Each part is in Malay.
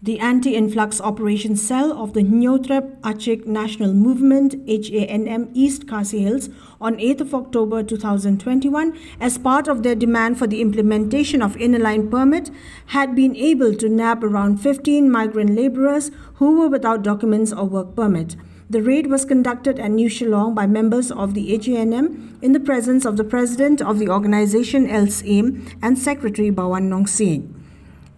The Anti-Influx Operation Cell of the Hynñiewtrep Achik National Movement (Hanm) East Khasi Hills on 8th of October 2021, as part of their demand for the implementation of inner-line permit, had been able to nab around 15 migrant laborers who were without documents or work permit. The raid was conducted at New Shillong by members of the Hanm in the presence of the president of the organization Syiem and Secretary Bawan Nongsiej.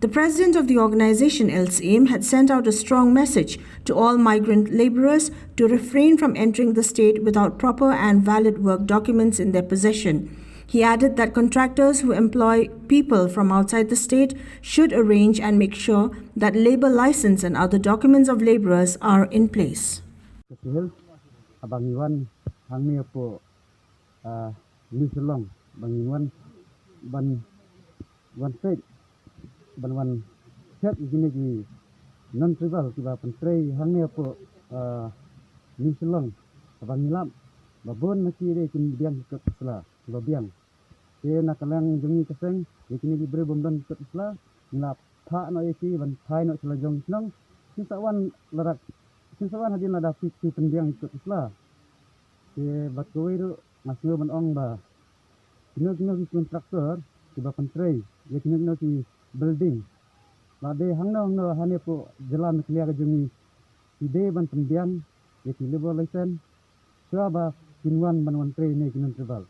The president of the organization, Syiem, had sent out a strong message to all migrant laborers to refrain from entering the state without proper and valid work documents in their possession. He added that contractors who employ people from outside the state should arrange and make sure that labor license and other documents of laborers are in place. Khasi Hills, abangiwan hangni po New Shillong, bangiwan ban state. Bawan Nongsiej gini non tribal tiba pentrei hangnya po New Shillong abangilam babon naki de kin biang ke sela biang ke nakalang jungi keseng kini dibre bomdan ke sela na tha no eki ban thai no sela jong nang sinsawan larak sinsawan hadin ada pitu pendiang ke sela ke bakoi ru masno ban ong ba kino kontraktor tiba pentrei kino ki building lade hangno hane po jalan clear ke jumi ide ban pendiang yeti labor license siapa kinwan ban menteri ni kinan tribal